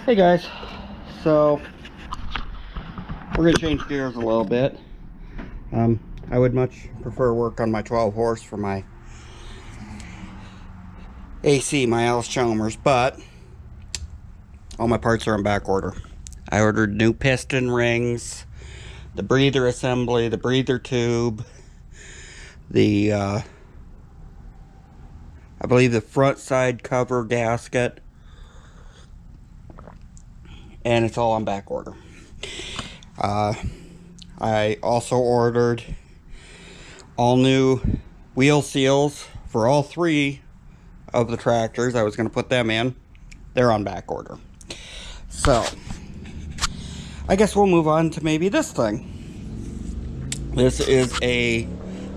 Hey guys, so we're gonna change gears a little bit. I would much prefer work on my 12 horse for my AC, my Alice Chalmers, but all my parts are in back order. I ordered new piston rings, the breather assembly, the breather tube, the I believe the front side cover gasket, and it's all on back order. I also ordered all new wheel seals for all three of the tractors. I was going to put them in. They're on back order. So I guess we'll move on to maybe this thing. This is a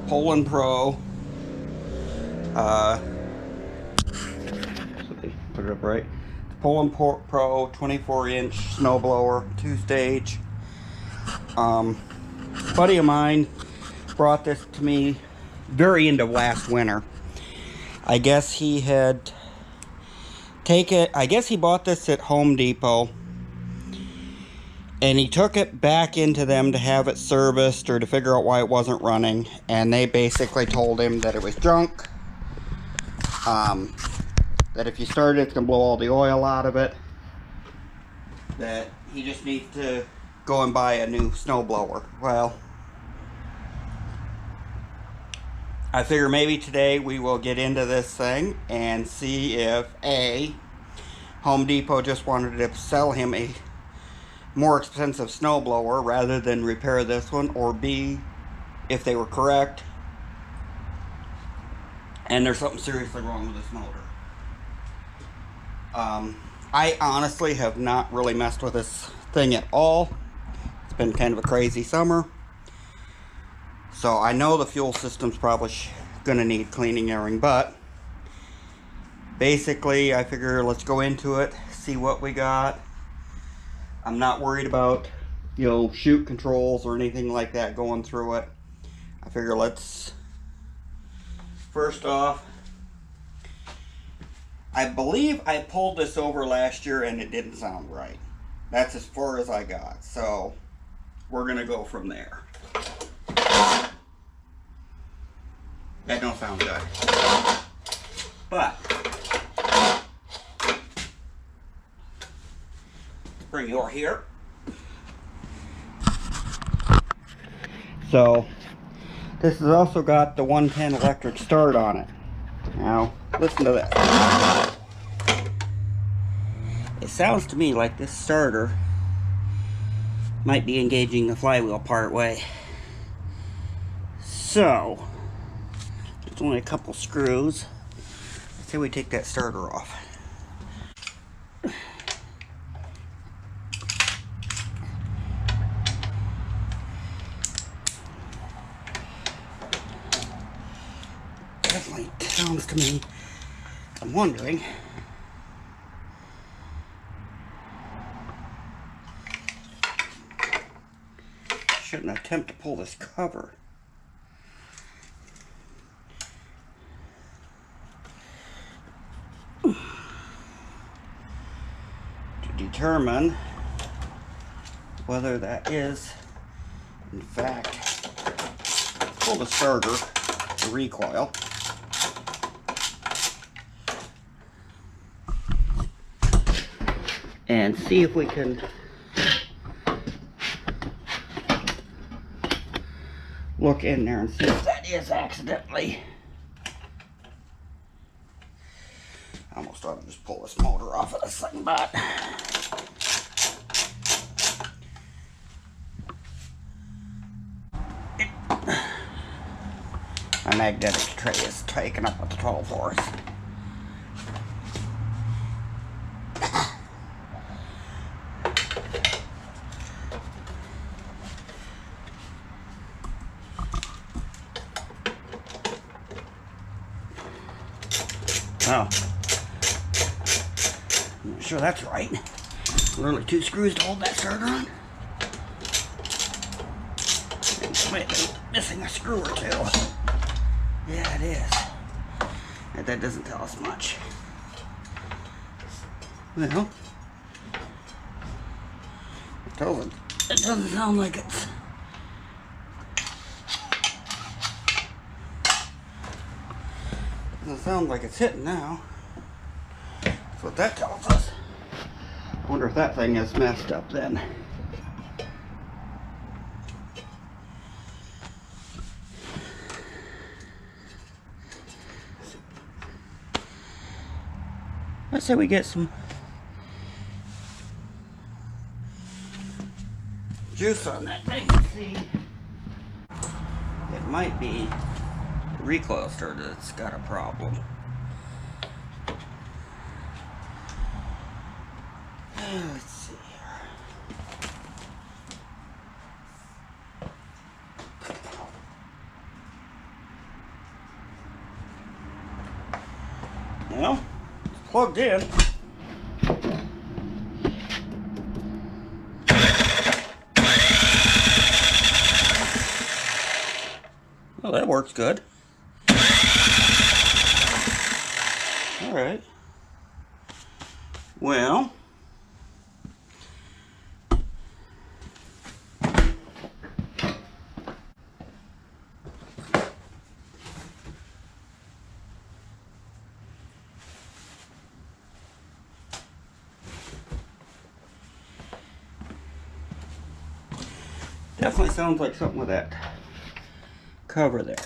Poulan Pro put it up right. Poulan Pro 24-inch snowblower, 2-stage. Buddy of mine brought this to me very into last winter. I guess he had I guess he bought this at Home Depot and he took it back into them to have it serviced or to figure out why it wasn't running, and they basically told him that it was junk, that if you start it, it's gonna blow all the oil out of it, that he just needs to go and buy a new snowblower. Well, I figure maybe today we will get into this thing and see if A, Home Depot just wanted to sell him a more expensive snowblower rather than repair this one, or B, if they were correct and there's something seriously wrong with this motor. I honestly have not really messed with this thing at all. It's been kind of a crazy summer. So I know the fuel system's probably gonna need cleaning, airing, but basically I figure let's go into it, see what we got. I'm not worried about, chute controls or anything like that going through it. I figure let's, first off, I believe I pulled this over last year and it didn't sound right. That's as far as I got. So we're gonna go from there. That don't sound good. But bring your here. So this has also got the 110 electric start on it. Now listen to this. It sounds to me like this starter might be engaging the flywheel part way. So there's only a couple screws. Let's say we take that starter off. Definitely sounds to me, I'm wondering, shouldn't attempt to pull this cover. To determine whether that is in fact, pull the starter, the recoil, and see if we can look in there and see if that is accidentally. I almost ought to just pull this motor off of this thing, but my magnetic tray is taken up with the 12 horse. Oh, I'm not sure that's right. Literally 2 screws to hold that starter on. Wait, missing a screw or 2. Yeah, it is. That doesn't tell us much. Well, It doesn't sound like it's... Doesn't sound like it's hitting now. That's what that tells us. I wonder if that thing is messed up then. Let's say we get some juice on that thing. Let's see. It might be the recoil stirrer that's got a problem. Let's see here. Well, it's plugged in. Well, that works good. All right. Well, definitely sounds like something with that cover there.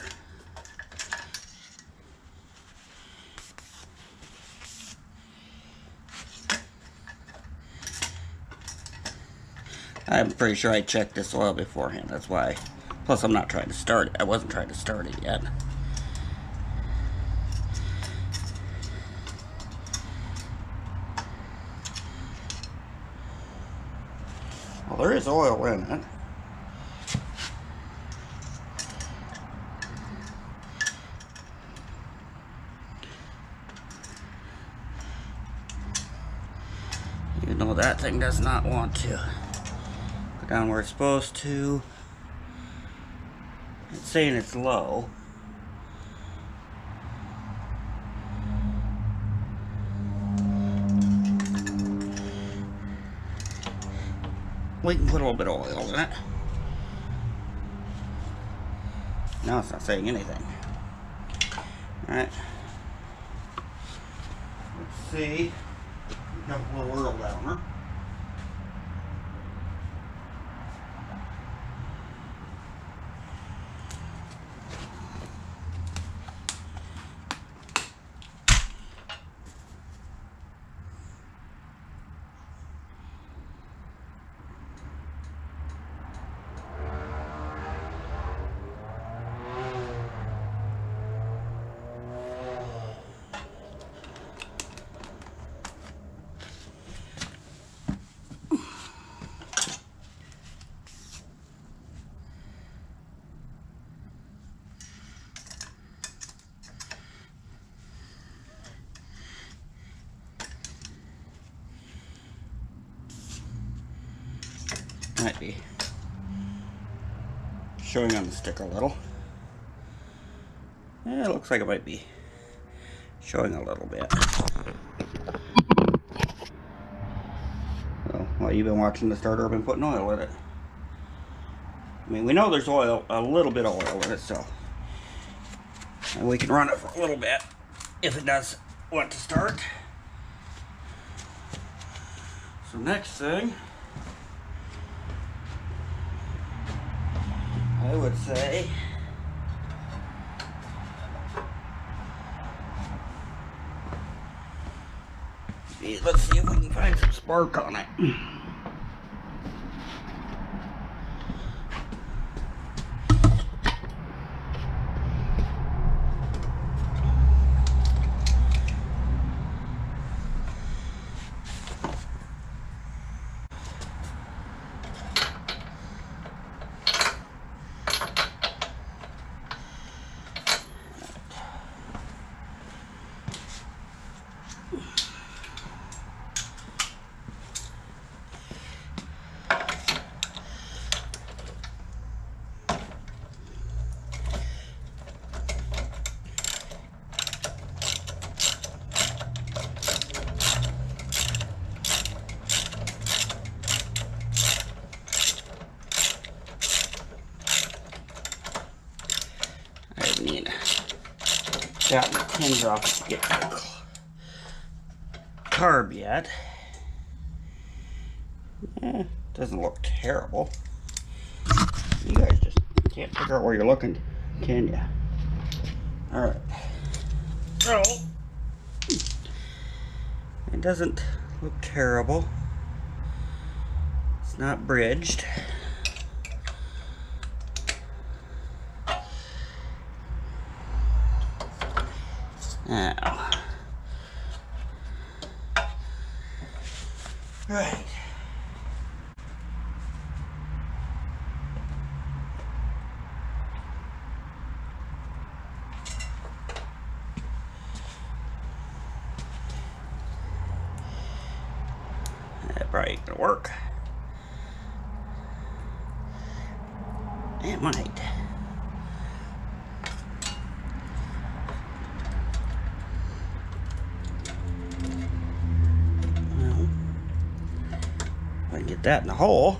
I'm pretty sure I checked this oil beforehand, that's why. Plus I'm not trying to start it. I wasn't trying to start it yet. Well, there is oil in it. You know that thing does not want to go down where it's supposed to. It's saying it's low. We can put a little bit of oil in it. Now it's not saying anything. Alright. Let's see. Got a little oil downer. Might be showing on the stick a little. Yeah, it looks like it might be showing a little bit. So, while you've been watching the starter, I've been putting oil in it. I mean, we know there's oil, a little bit of oil in it, so. And we can run it for a little bit if it does want to start. So next thing, I would say let's see if we can find some spark on it. got the pins off the carb yet. Doesn't look terrible. You guys just can't figure out where you're looking, can you? Alright. So, it doesn't look terrible. It's not bridged. Now, right. That probably ain't gonna work. It might. Well, if I can get that in the hole.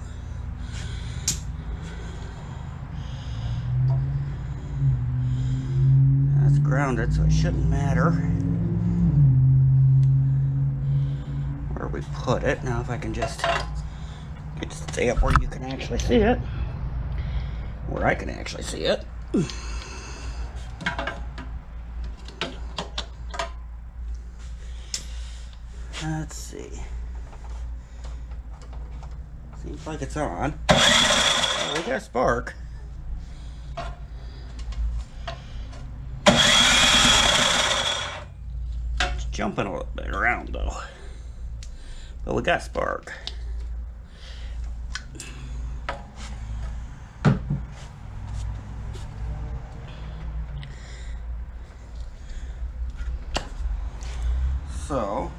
That's grounded, so it shouldn't matter where we put it. Now if I can just get it to stay up where you can actually see it. Where I can actually see it. Let's see. Seems like it's on. Oh, we got a spark. It's jumping a little bit around though. But we got spark. So,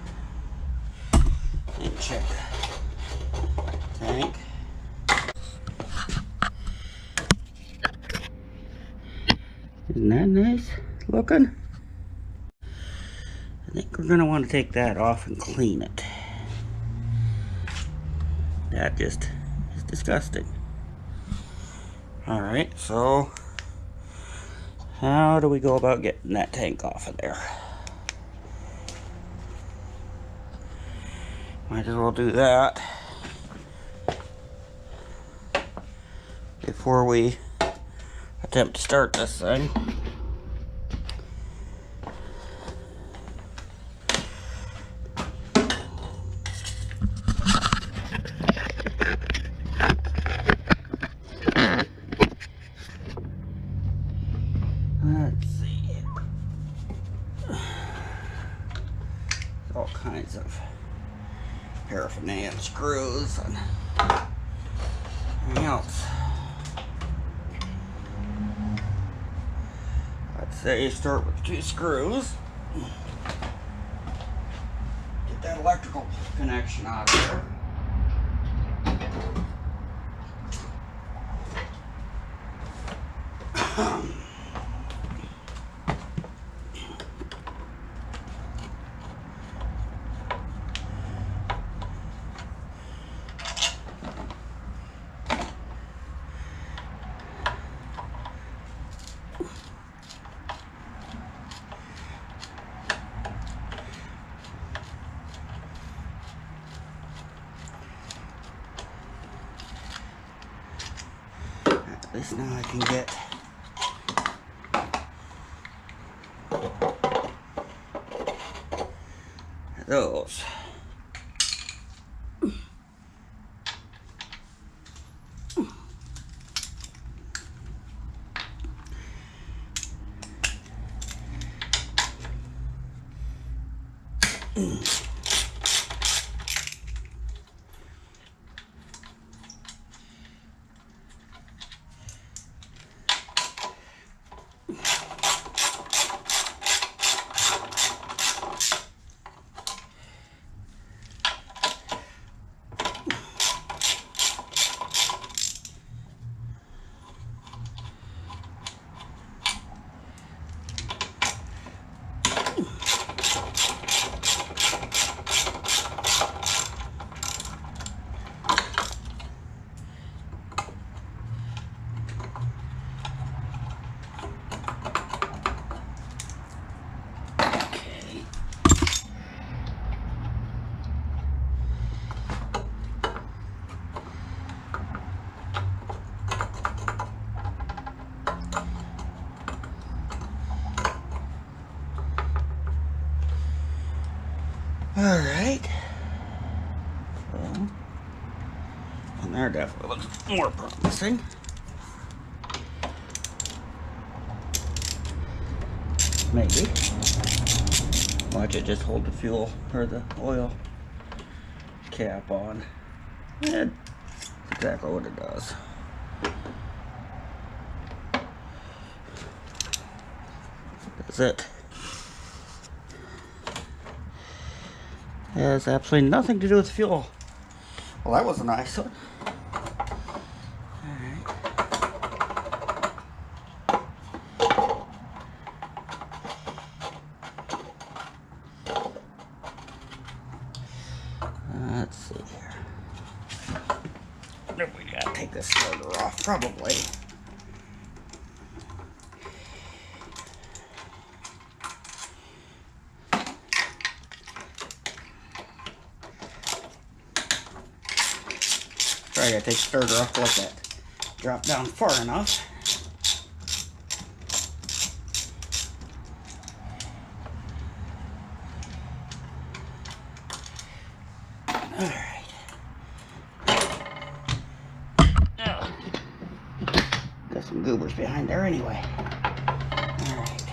and check tank. Isn't that nice looking? I think we're gonna want to take that off and clean it. That just is disgusting. Alright, so how do we go about getting that tank off of there? Might as well do that before we attempt to start this thing. Let's see. All kinds of paraphernalia and screws and everything else. I'd say start with 2 screws. Get that electrical connection out of there. At least now I can get those. Alright. So, and there definitely looks more promising. Maybe. Watch it just hold the fuel or the oil cap on. Yeah, that's exactly what it does. That's it. It has absolutely nothing to do with fuel. Well, that was a nice one. Let's see here. Then we gotta take this starter off, probably. Sorry, I gotta take the starter off to let that drop down far enough. Alright. Got some goobers behind there anyway. Alright.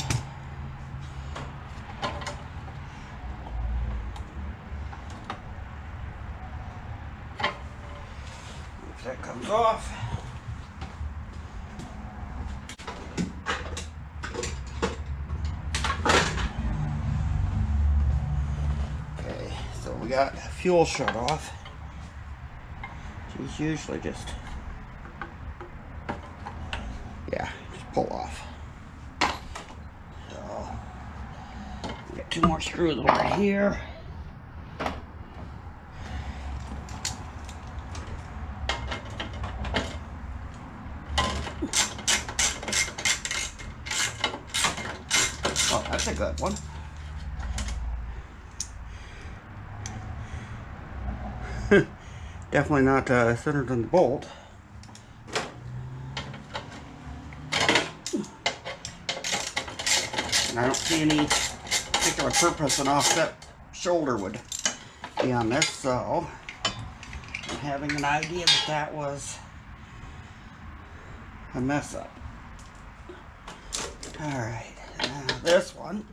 If that comes off. Okay, so we got fuel shut off. She's usually just, yeah, just pull off. So, we got 2 more screws over here. Oh, that's a good one. Definitely not centered on the bolt. And I don't see any particular purpose an offset shoulder would be on this, so I'm having an idea that that was a mess up. Alright, now this one.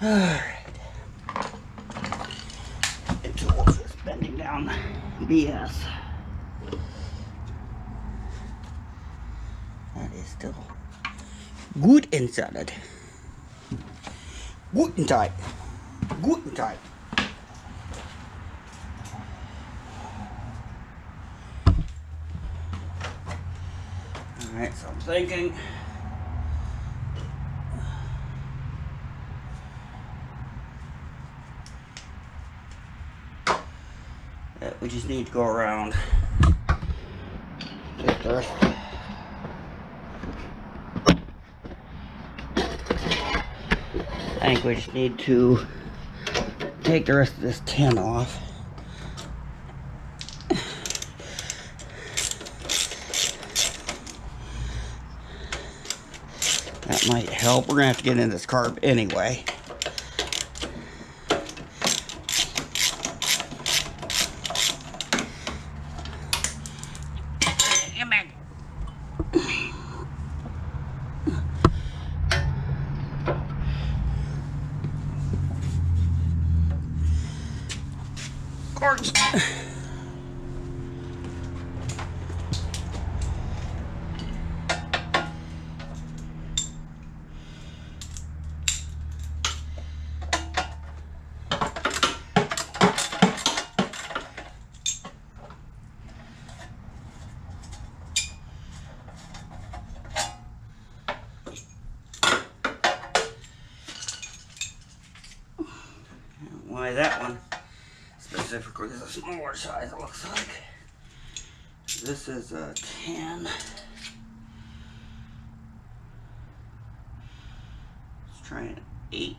Alright. The tools is bending down BS. That is still good inside it. Good and tight. Good and tight. Alright, so I'm thinking that we just need to go around get the rest. I think we just need to take the rest of this tin off. That might help. We're gonna have to get in this carb anyway. Come back. Cords. Why that one specifically is a smaller size, it looks like. This is a 10. try an 8.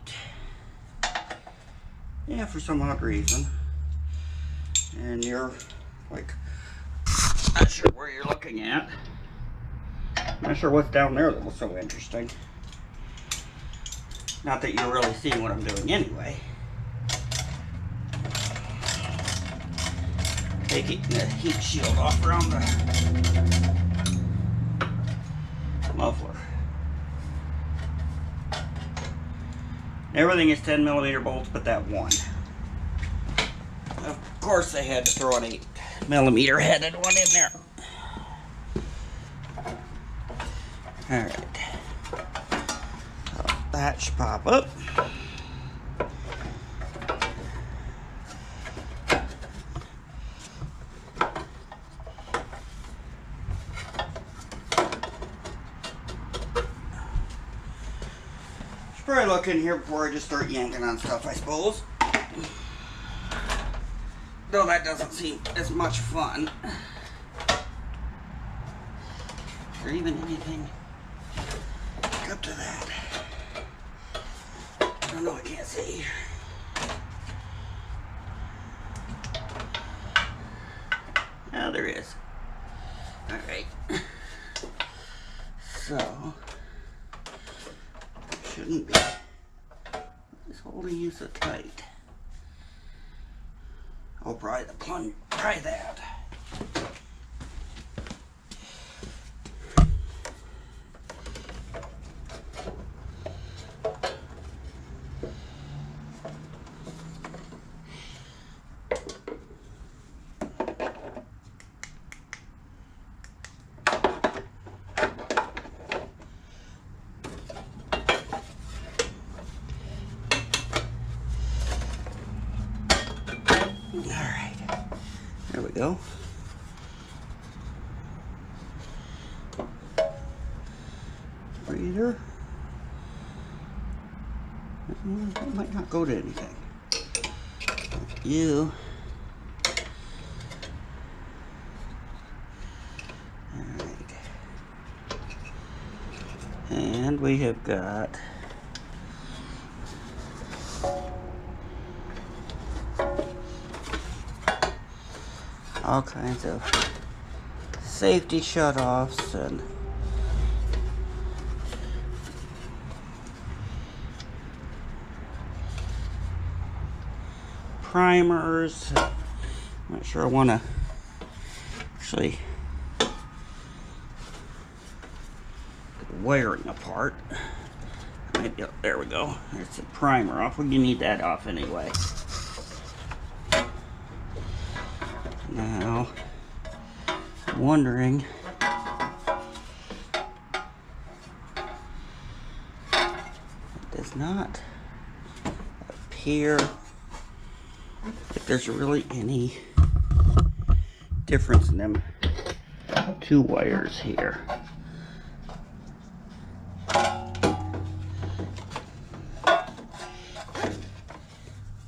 Yeah, for some odd reason. And you're like, not sure where you're looking at. Not sure what's down there that was so interesting. Not that you're really seeing what I'm doing anyway. Taking the heat shield off around the muffler. Everything is 10mm bolts but that one. Of course they had to throw an 8mm headed one in there. Alright. So that should pop up. Probably look in here before I just start yanking on stuff, I suppose. Though that doesn't seem as much fun. Is there even anything up to that? I don't know, I can't see. Oh, there is. Alright. So shouldn't be. It's holding you so tight. Oh, probably the plunge. Try that. Alright, there we go. Breather. That might not go to anything. You. Alright. And we have got all kinds of safety shutoffs and primers. I'm not sure I want to actually get the wiring apart. Maybe, there we go. There's the primer off. We need that off anyway. Now, I'm wondering it does not appear if there's really any difference in them two wires here.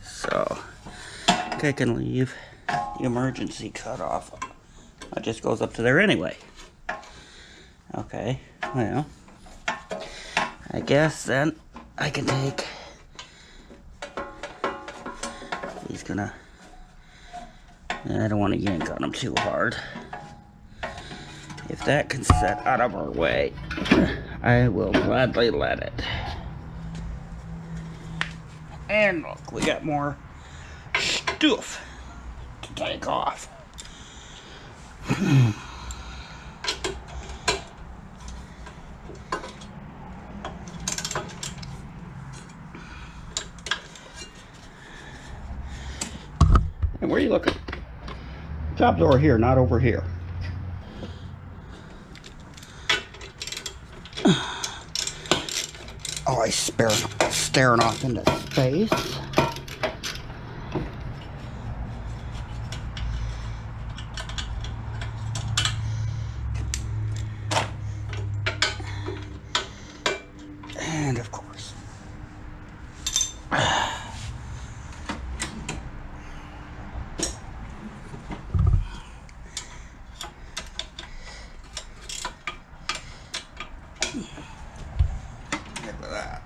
So, I think I can leave the emergency cutoff. It just goes up to there anyway. Okay, well, I guess then I can take, he's gonna, I don't want to yank on him too hard. If that can set out of our way, I will gladly let it. And look, we got more stuff to take off. And where are you looking? Job's over here, not over here. Oh, he's staring off into space. And of course. Look at that.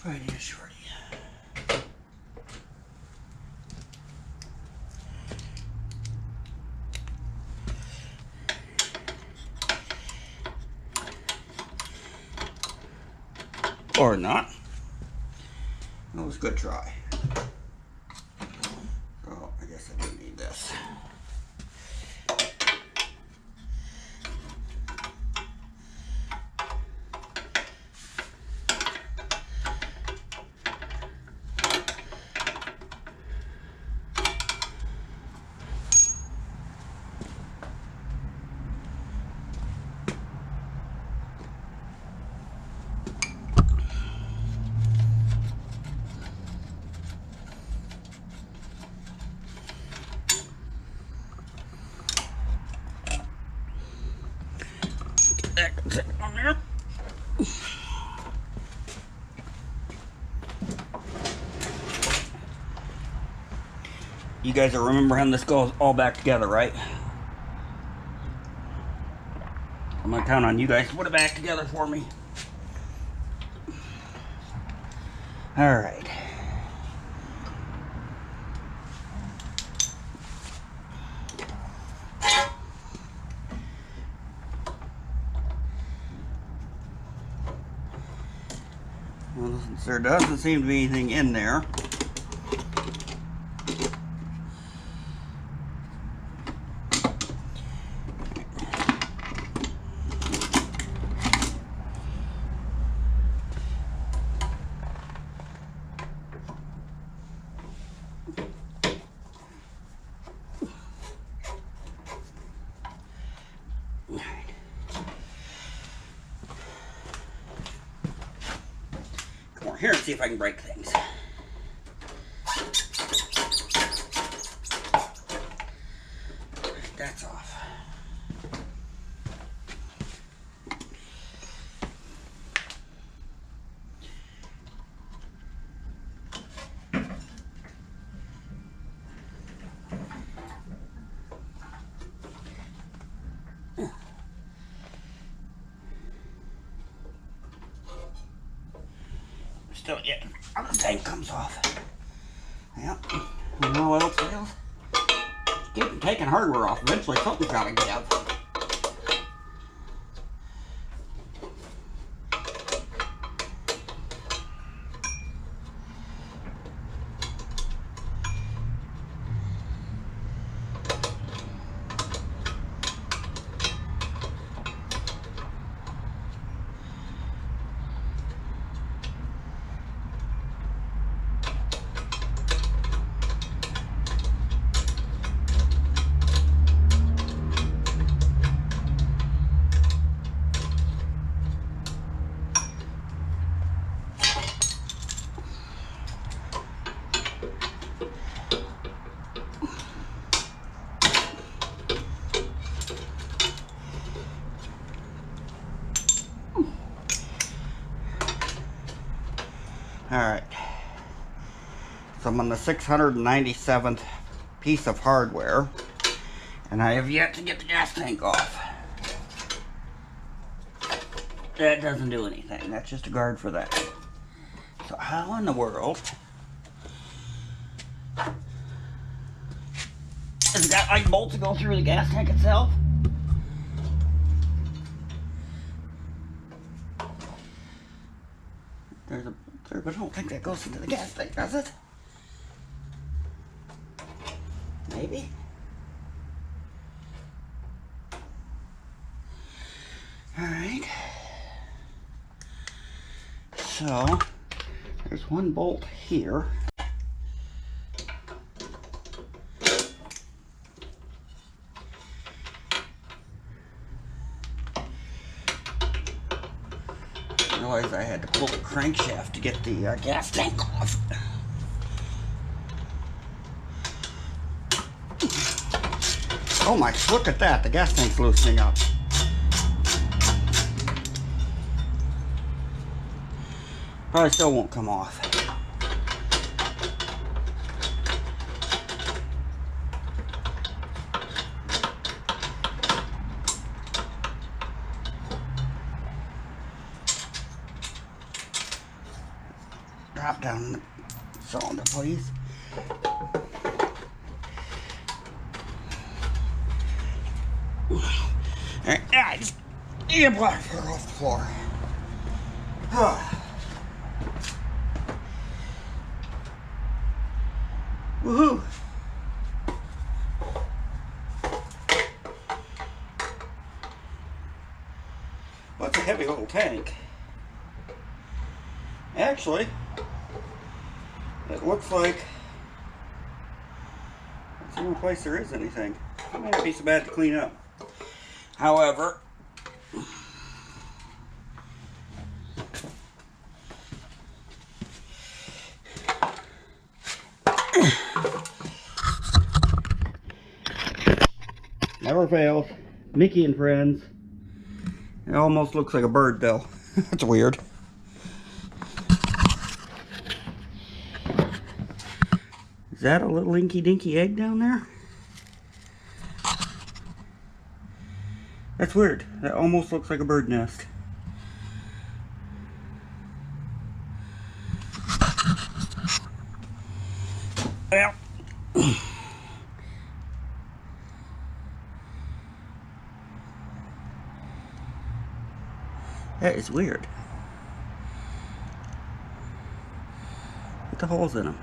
Right here, shorty. Or not. That was a good try. Oh, I guess I do need this. On there. You guys are remembering this goes all back together, right? I'm gonna count on you guys to put it back together for me. All right. Well, there doesn't seem to be anything in there. Come over here and see if I can break things. That's off. Still, yeah, the tank comes off. Yep. And no oil fails. Keep taking hardware off. Eventually, something's got to give. Alright, so I'm on the 697th piece of hardware, and I have yet to get the gas tank off. That doesn't do anything, that's just a guard for that. So how in the world has it got like bolts to go through the gas tank itself? There's a but I don't think that goes into the gas tank, does it? Maybe? Alright. So, there's one bolt here. I realized I had to pull the crankshaft to get the gas tank off. Oh my, look at that, the gas tank's loosening up. Probably still won't come off. drop down the cylinder, please. Alright, now just eat a black hair off the floor. Woohoo! Well, it's a heavy little tank. Actually, it looks like it's the only place there is anything. It may not be so bad to clean up. However, never fails. Mickey and Friends. It almost looks like a bird though. That's weird. Is that a little inky dinky egg down there? That's weird. That almost looks like a bird nest. Well. That is weird. What the holes in them?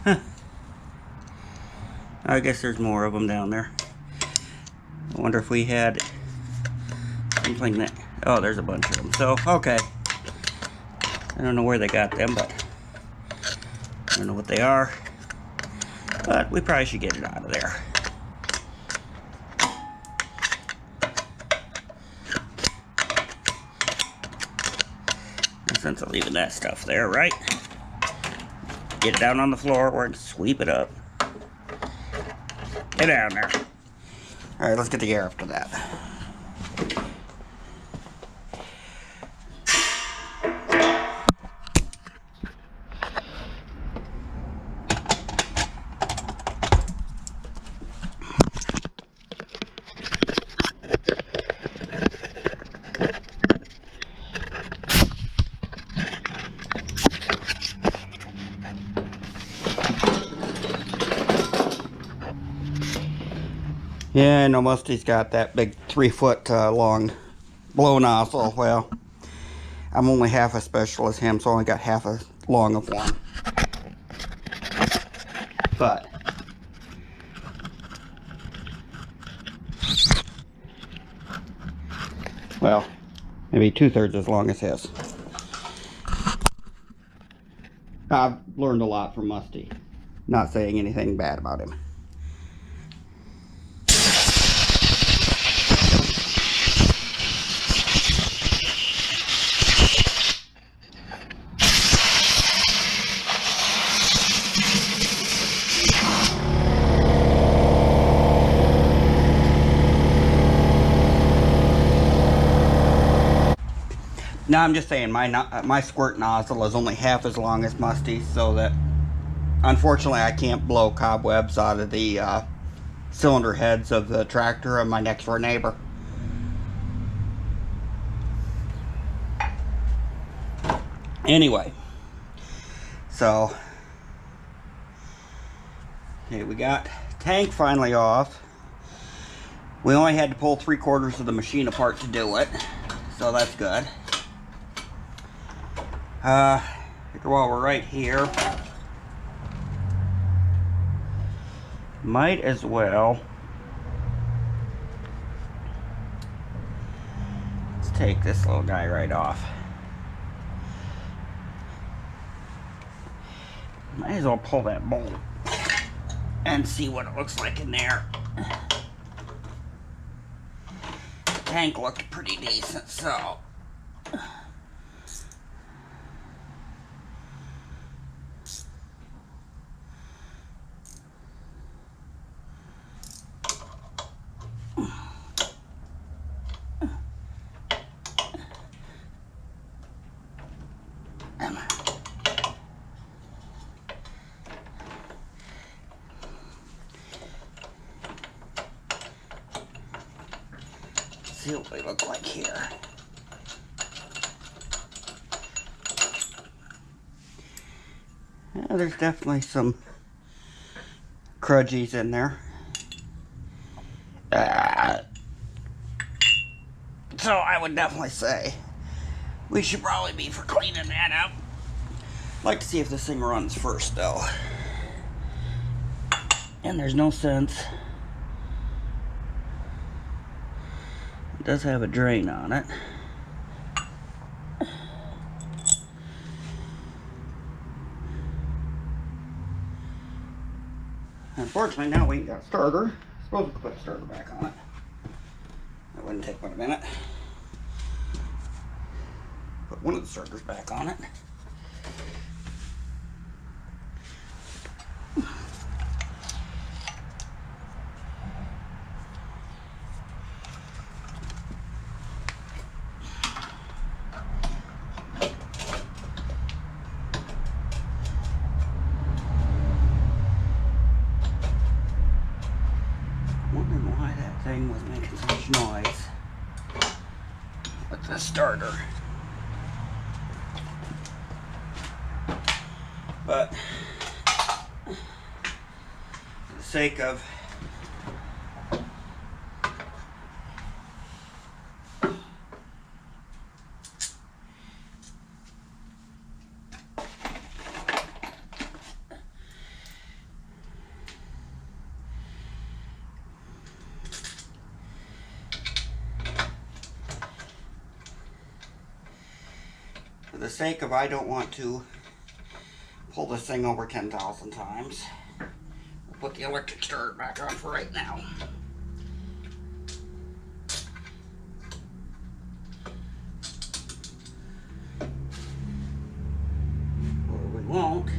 Huh. I guess there's more of them down there. I wonder if we had something that... Oh, there's a bunch of them. So, okay. I don't know where they got them, but I don't know what they are. But we probably should get it out of there. No sense of leaving that stuff there, right? Get it down on the floor or sweep it up. Get down there. Alright, let's get the air after that. Yeah, I know Musty's got that big 3-foot long blow nozzle. Well, I'm only half as special as him, so I only got half as long of one. But well, maybe 2/3 as long as his. I've learned a lot from Musty. Not saying anything bad about him. Now I'm just saying my squirt nozzle is only half as long as Musty's, so that unfortunately I can't blow cobwebs out of the cylinder heads of the tractor of my next door neighbor. Anyway, so okay, we got tank finally off. We only had to pull 3/4 of the machine apart to do it, so that's good. While we're right here, might as well let's take this little guy right off. Might as well pull that bolt and see what it looks like in there. The tank looked pretty decent, so see what they look like here. Yeah, there's definitely some crudgies in there. So I would definitely say we should probably be for cleaning that up. I'd like to see if this thing runs first though. And there's no sense. It does have a drain on it. Unfortunately, now we ain't got a starter. I suppose we could put the starter back on it. That wouldn't take but a minute. Put one of the starters back on it. Wondering why that thing was making such noise with the starter. But for the sake of I don't want to pull this thing over 10,000 times. We'll put the electric starter back on for right now. Or we won't.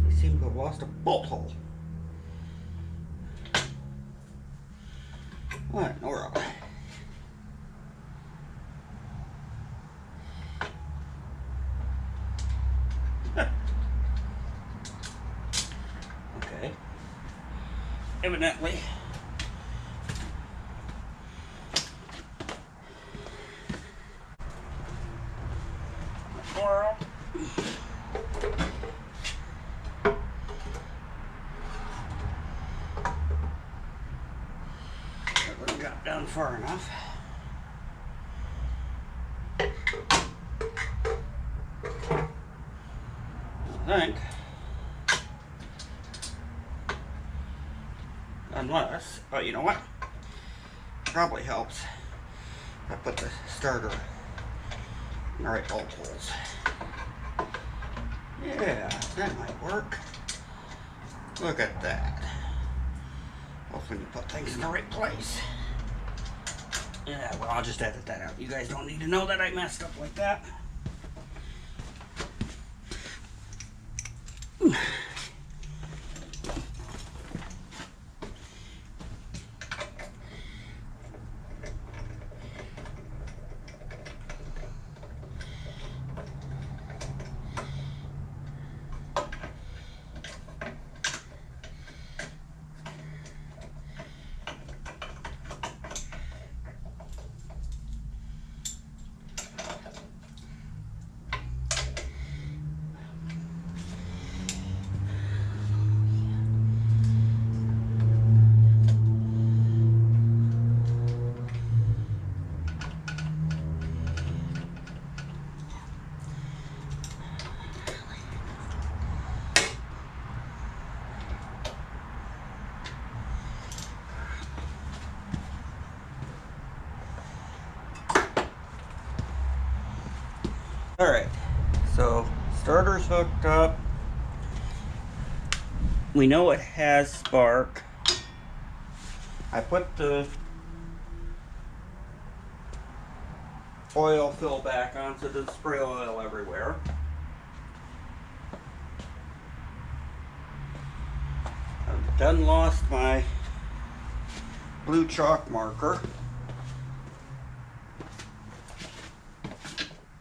We seem to have lost a bolt hole. Alright, no rubber. Okay. Evidently. World. That wouldn't drop down far enough. I think. Unless, oh, you know what? Probably helps if I put the starter in the right bolt holes. Yeah, that might work. Look at that. Hopefully you put things in the right place. Yeah, well, I'll just edit that out. You guys don't need to know that I messed up like that. Alright, so starter's hooked up. We know it has spark. I put the oil fill back on so it doesn't spray oil everywhere. I've done lost my blue chalk marker,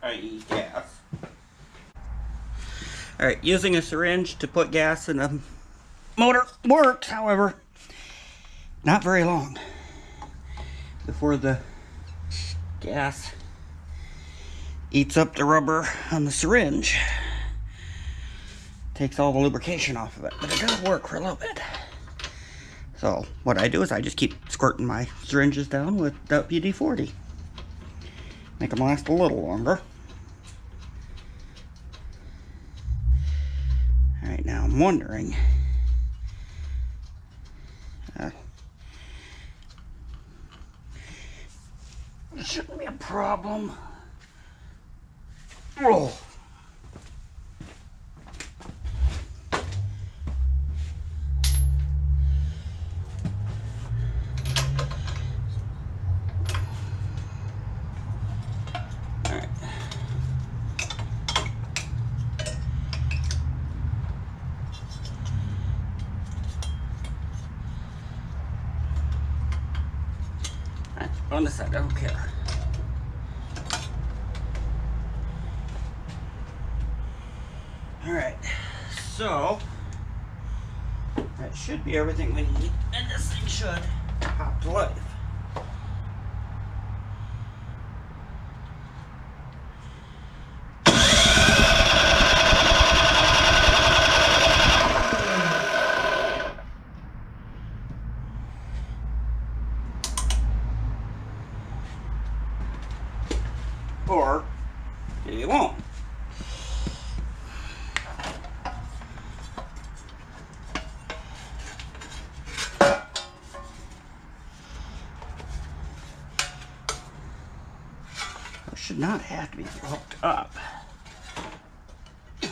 i.e. gas. Alright, using a syringe to put gas in a motor works, however, not very long before the gas eats up the rubber on the syringe. Takes all the lubrication off of it, but it does work for a little bit. So what I do is I just keep squirting my syringes down with WD-40. Make them last a little longer. Alright, now I'm wondering, it shouldn't be a problem. Oh. On this side, I don't care. Alright, so that should be everything we need, and this thing should pop to life. Or maybe it won't. It should not have to be hooked up. So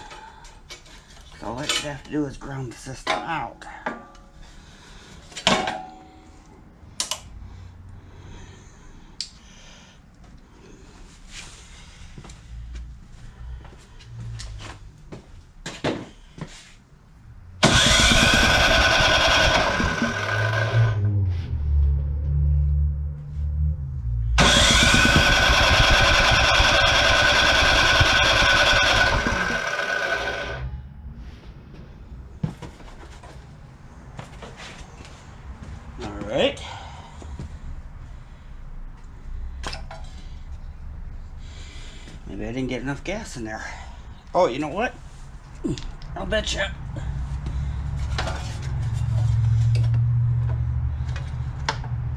all I should have to do is ground the system out. Alright. Maybe I didn't get enough gas in there. Oh, you know what? I'll bet you.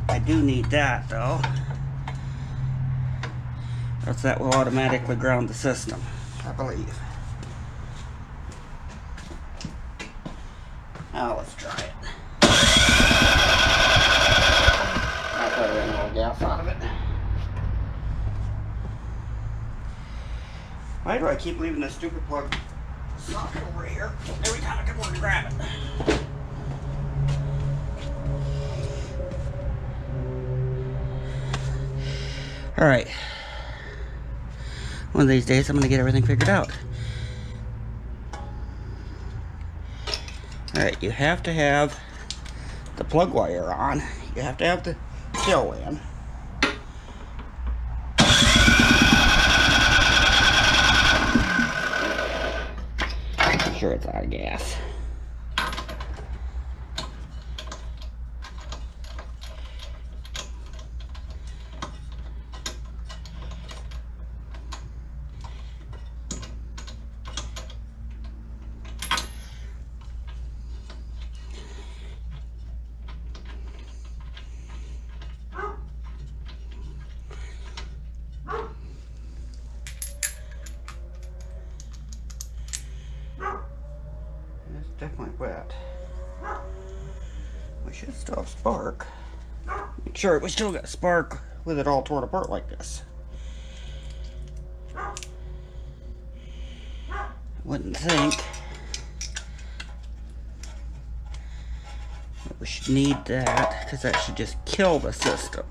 I do need that, though. Else that will automatically ground the system, I believe. Now let's try it. I'll put a little gas out of it. Why do I keep leaving this stupid plug socket over here every time I come over to grab it? Alright. One of these days I'm going to get everything figured out. Alright, you have to have the plug wire on. You have to have the fill in. I'm sure it's out of gas. Definitely wet. We should still have spark. Make sure we still got spark with it all torn apart like this. Wouldn't think that we should need that, because that should just kill the system.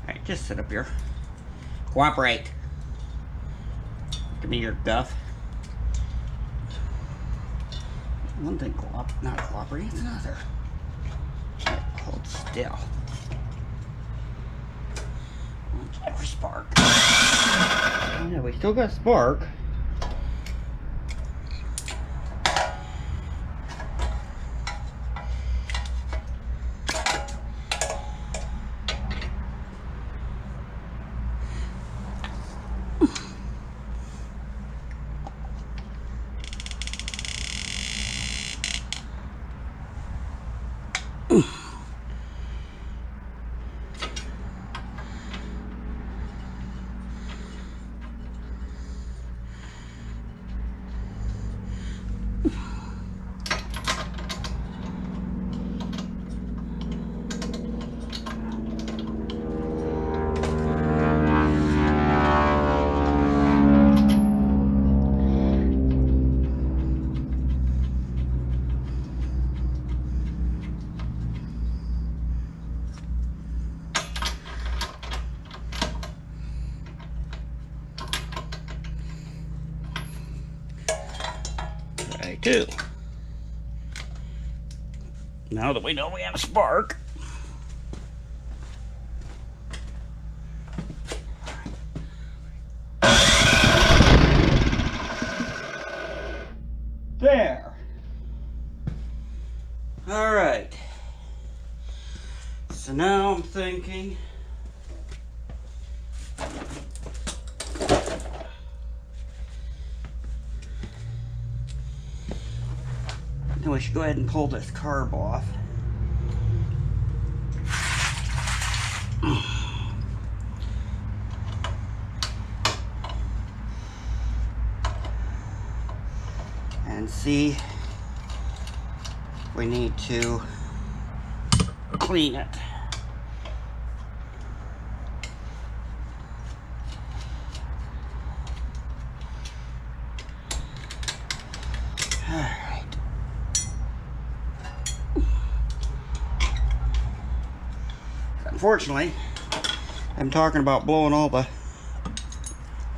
Alright, just sit up here. Cooperate. Give me your guff. One thing not cooperating, it's another. Right, hold still. Every spark. Yeah, we still got spark. too. Now that we know we have a spark. There. All right. So now I'm thinking we should go ahead and pull this carb off. And see if we need to clean it. Unfortunately, I'm talking about blowing all the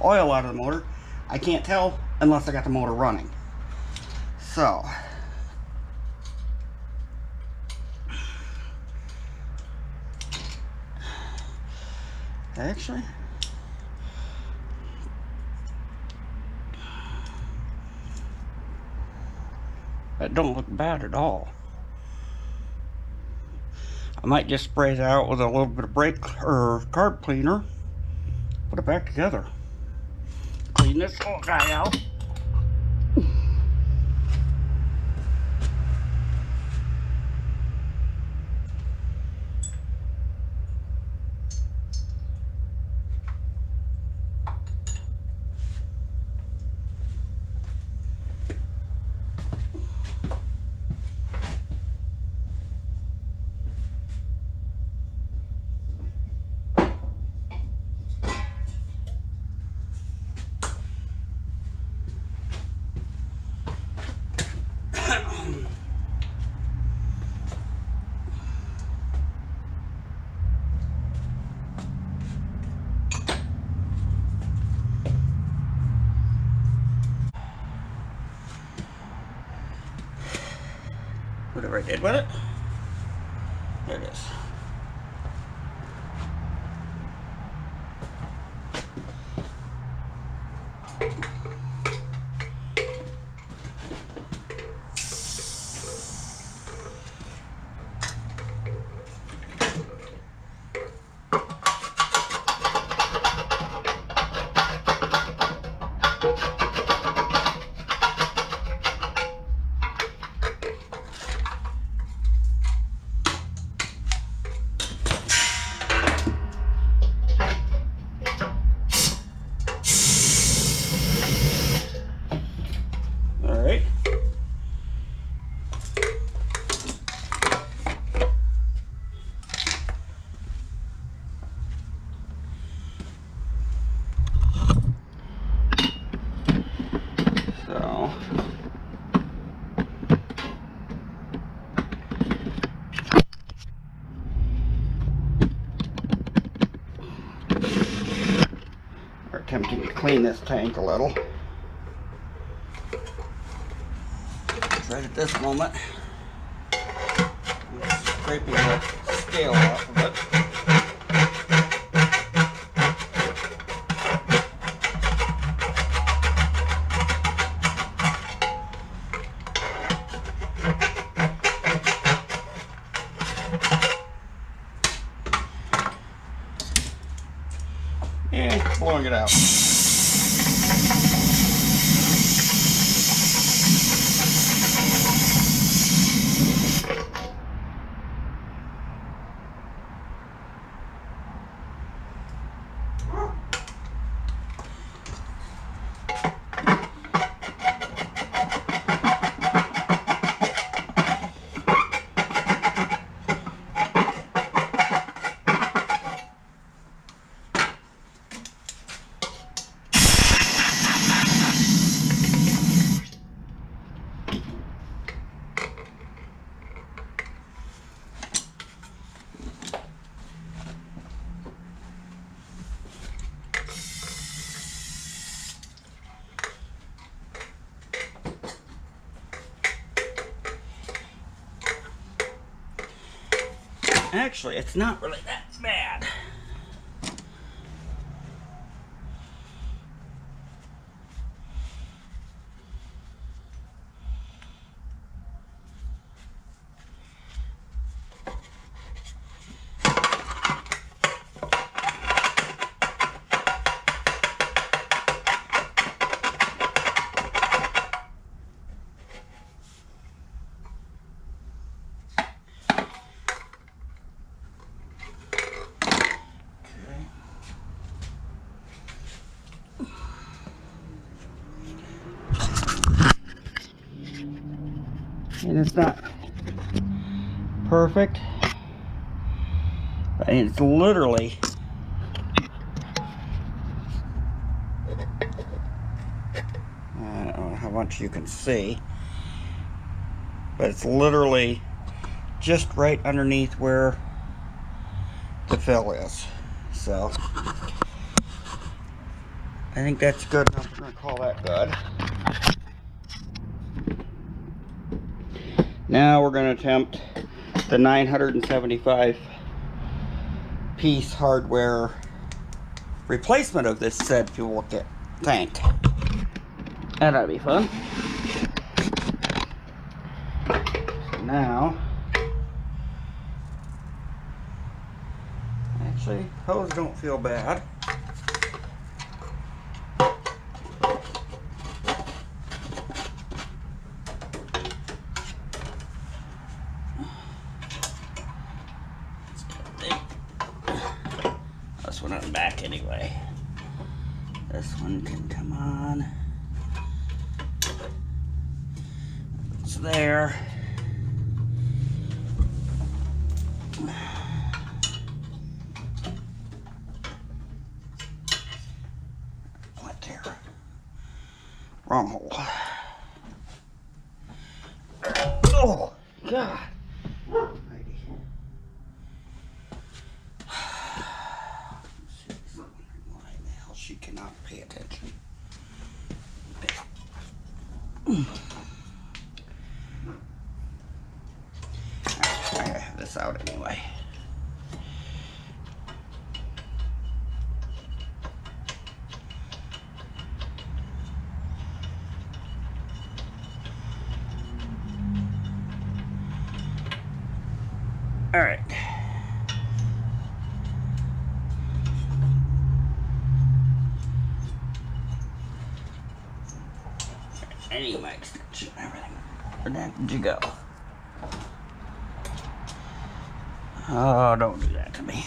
oil out of the motor. I can't tell unless I got the motor running. So, actually, that don't look bad at all. I might just spray it out with a little bit of brake or carb cleaner. Put it back together. Clean this little guy out. Whatever I did with it. There it is. Attempting to clean this tank a little. Right at this moment, I'm scraping the scale off of it. And blowing it out. Actually, it's not really that bad. And it's not perfect, but it's literally I don't know how much you can see, but it's literally just right underneath where the fill is. So I think that's good enough. We're going to call that good. Now we're going to attempt the 975 piece hardware replacement of this said fuel tank. That ought to be fun. So now, actually, hose don't feel bad. This one on the back anyway. This one can come on. It's there. What there? Wrong hole. Oh, God. She cannot pay attention. I have this out anyway. All right. I need my extension and everything. Where did you go? Oh, don't do that to me.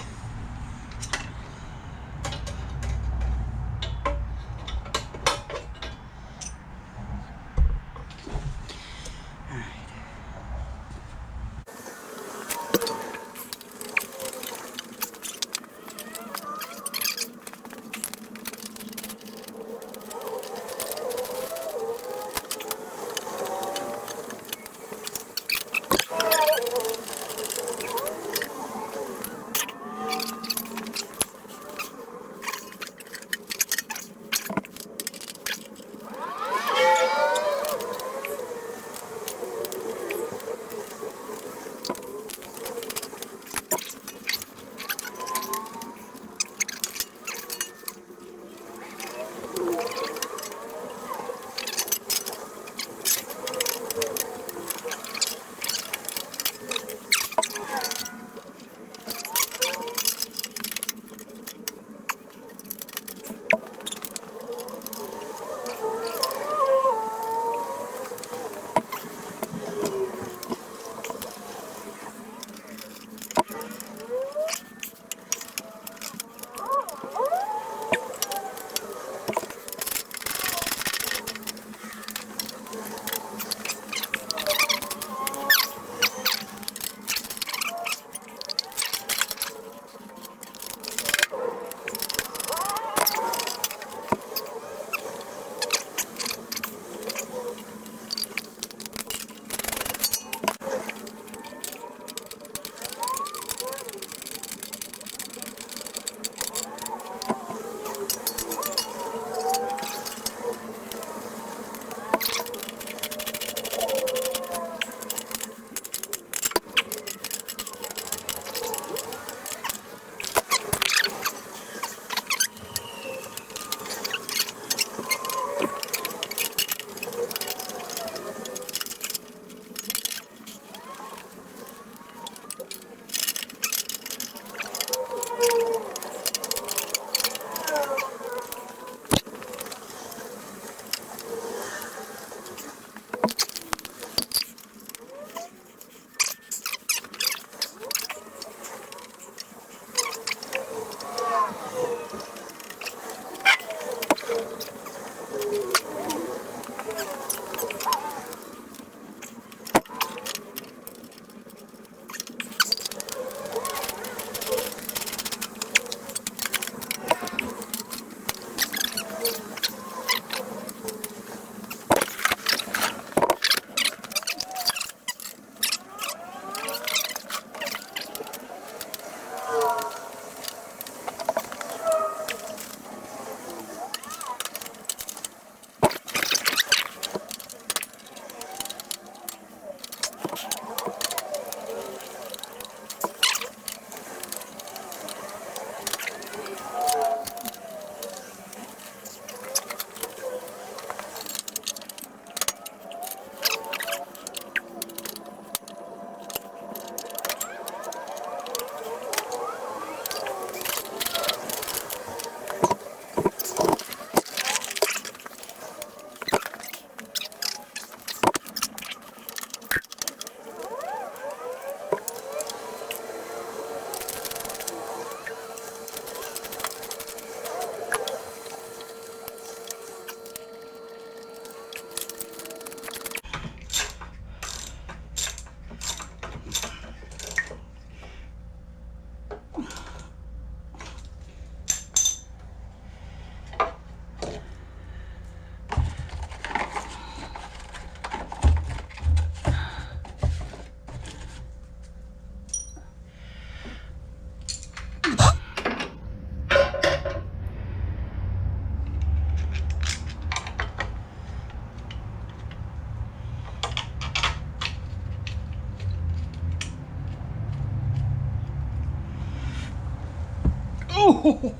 Oh,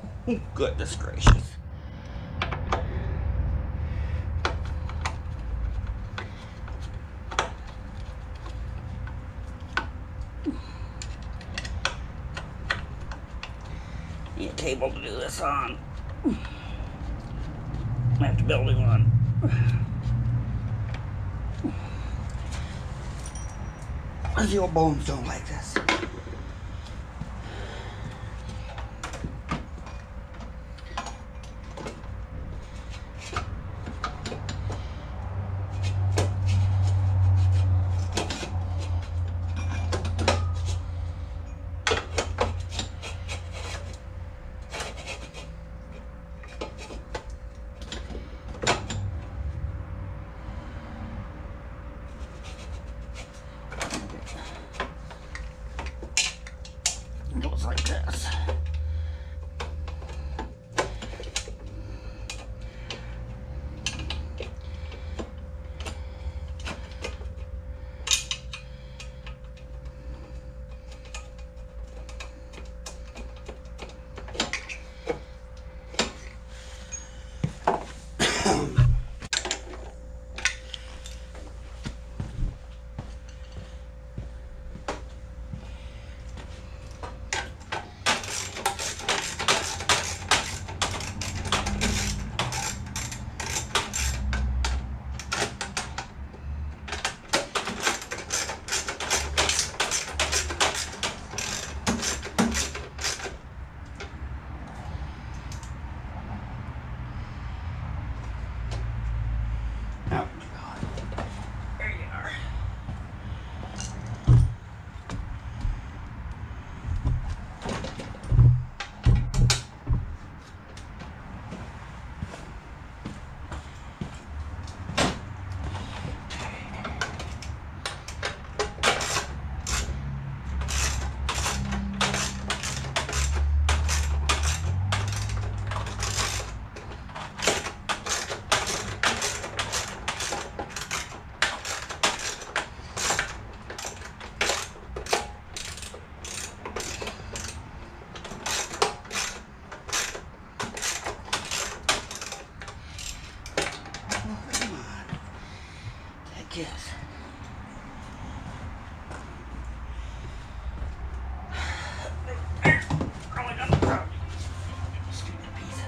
goodness gracious. Need a table to do this on. I have to build him one. The old bones don't like this. It goes like this. Oh, God. There you are. Yes. Rolling up the road. Stupid piece.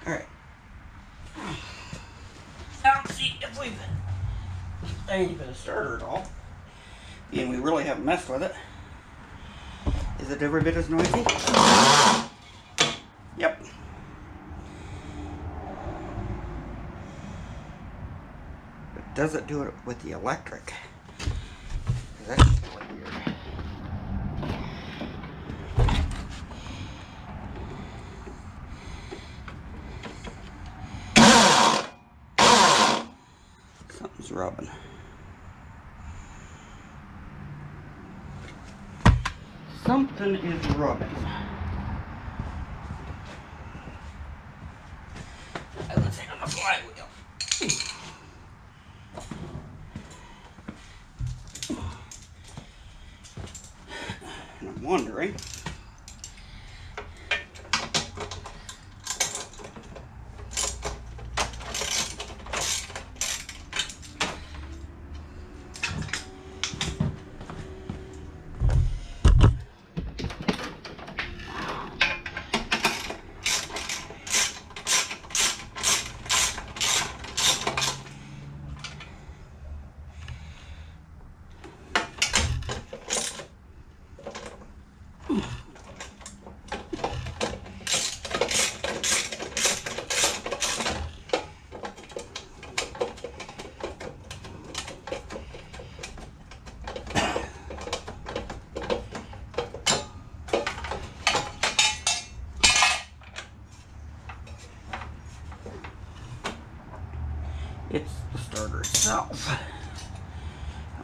Alright. Now let's see if we've any bit of starter at all. And we really haven't messed with it. Is it every bit as noisy? Yep. But does it do it with the electric? That's really weird. Something's rubbing. Something is rubbing. Let's hang on the flywheel. And I'm wondering.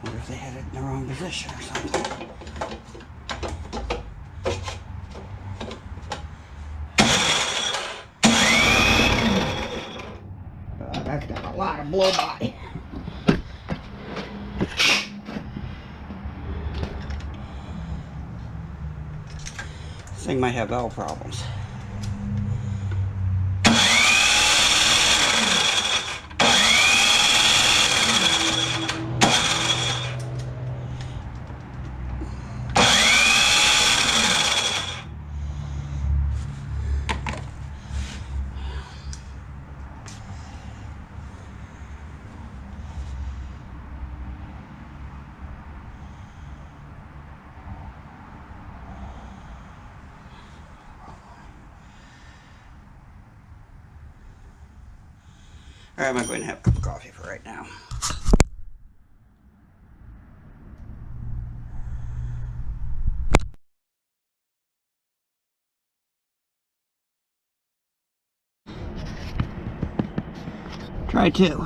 wonder if they had it in the wrong position or something. That's got a lot of blow body. This thing might have valve problems. Alright, I'm going to have a cup of coffee for right now. Try two.